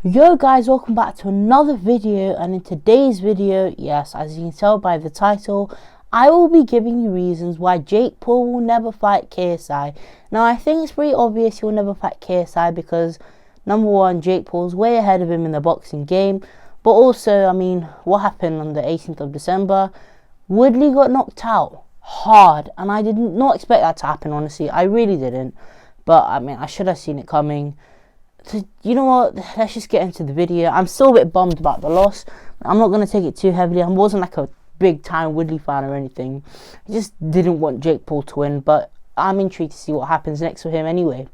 Yo guys, welcome back to another video, and in today's video, yes, as you can tell by the title, I will be giving you reasons why Jake Paul will never fight KSI. Now I think it's pretty obvious he will never fight KSI because number one, Jake Paul's way ahead of him in the boxing game, but also, I mean, what happened on the 18th of December? Woodley got knocked out hard, and I did not expect that to happen, honestly. I really didn't, but I mean, I should have seen it coming. So, you know what, let's just get into the video. I'm still a bit bummed about the loss. I'm not going to take it too heavily. I wasn't like a big time Woodley fan or anything. I just didn't want Jake Paul to win, but I'm intrigued to see what happens next for him anyway.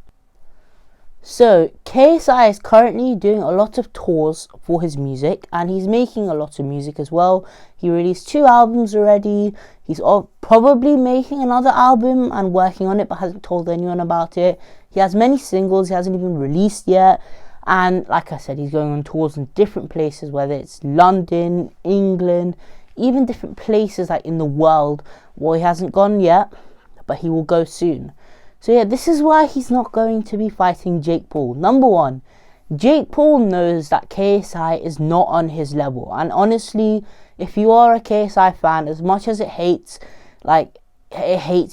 So, KSI is currently doing a lot of tours for his music, and he's making a lot of music as well. He released 2 albums already. He's probably making another album and working on it, but hasn't told anyone about it. He has many singles he hasn't even released yet. And like I said, he's going on tours in different places, whether it's London, England, even different places like in the world. Well, he hasn't gone yet, but he will go soon. So yeah, this is why he's not going to be fighting Jake Paul. Number one, Jake Paul knows that KSI is not on his level. And honestly, if you are a KSI fan, as much as it hates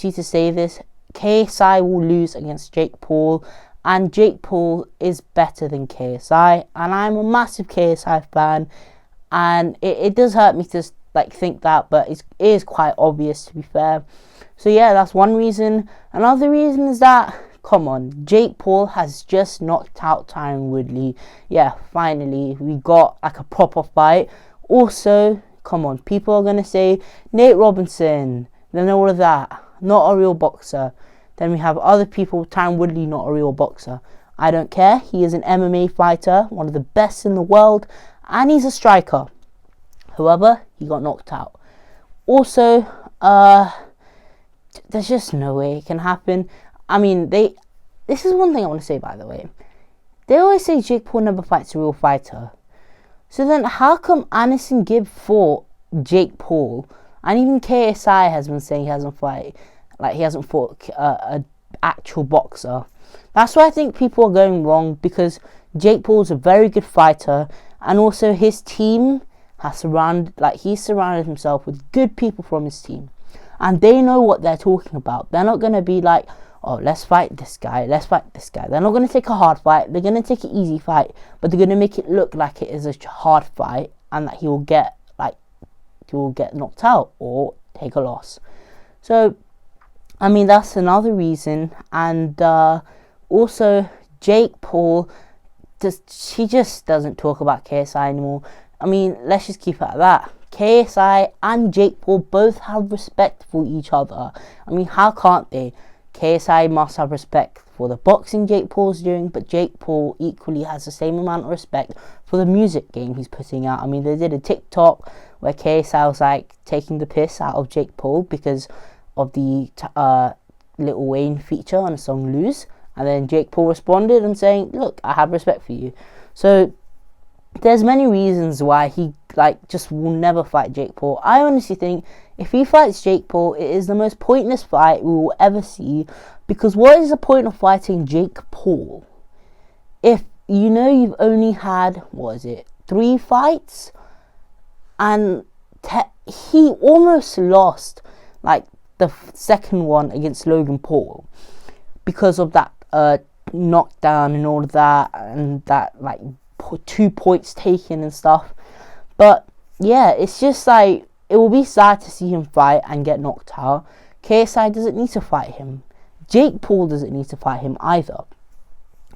you to say this, KSI will lose against Jake Paul. And Jake Paul is better than KSI. And I'm a massive KSI fan. And it does hurt me to think that, but it is quite obvious, to be fair. So yeah, that's one reason. Another reason is that, come on, Jake Paul has just knocked out Tyron Woodley. Yeah, finally, we got like a proper fight. Also, come on, people are going to say, Nate Robinson, then all of that, not a real boxer. Then we have other people, Tyron Woodley, not a real boxer. I don't care, he is an MMA fighter, one of the best in the world, and he's a striker. However, he got knocked out. Also, there's just no way it can happen. I mean, this is one thing I want to say, by the way. They always say Jake Paul never fights a real fighter. So then how come Anderson Gibb fought Jake Paul, and even KSI has been saying he hasn't fought an actual boxer? That's why I think people are going wrong, because Jake Paul's a very good fighter, and also his team has he's surrounded himself with good people from his team. And they know what they're talking about. They're not going to be like, oh, let's fight this guy, let's fight this guy. They're not going to take a hard fight. They're going to take an easy fight, but they're going to make it look like it is a hard fight, and that he will get knocked out or take a loss. So, I mean, that's another reason. And also, Jake Paul, he just doesn't talk about KSI anymore. I mean, let's just keep it at that. KSI and Jake Paul both have respect for each other. I mean, how can't they? KSI must have respect for the boxing Jake Paul's doing, but Jake Paul equally has the same amount of respect for the music game he's putting out. I mean, they did a TikTok where KSI was taking the piss out of Jake Paul because of the Lil Wayne feature on the song Lose, and then Jake Paul responded and saying, look, I have respect for you. So there's many reasons why he just will never fight Jake Paul. I honestly think if he fights Jake Paul, it is the most pointless fight we will ever see, because what is the point of fighting Jake Paul if you know you've only had 3 fights, and he almost lost the second one against Logan Paul because of that knockdown and all of that, and that 2 points taken and stuff. But yeah, it's just it will be sad to see him fight and get knocked out. KSI doesn't need to fight him. Jake Paul doesn't need to fight him either.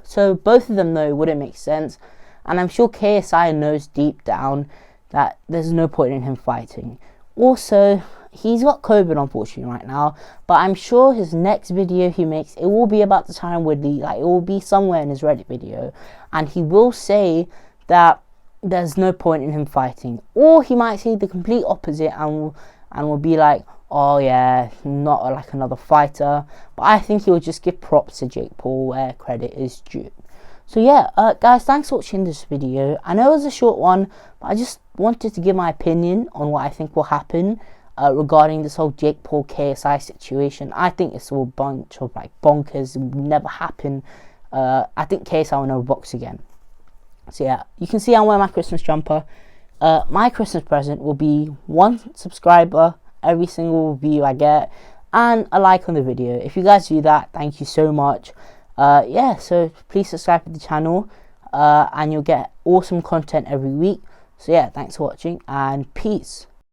So both of them know it wouldn't make sense, and I'm sure KSI knows deep down that there's no point in him fighting. Also, he's got COVID unfortunately right now, but I'm sure his next video he makes, it will be about the Tyron Woodley. It will be somewhere in his Reddit video, and he will say that there's no point in him fighting, or he might say the complete opposite and will be like, oh yeah, not another fighter. But I think he will just give props to Jake Paul where credit is due. So yeah, guys, thanks for watching this video. I know it was a short one, but I just wanted to give my opinion on what I think will happen regarding this whole Jake Paul KSI situation. I think it's all a bunch of bonkers. It will never happen. I think KSI will never box again. So yeah, you can see I'm wearing my Christmas jumper. My Christmas present will be 1 subscriber every single view I get, and a like on the video. If you guys do that, thank you so much. Yeah, so please subscribe to the channel, and you'll get awesome content every week. So yeah, thanks for watching, and peace.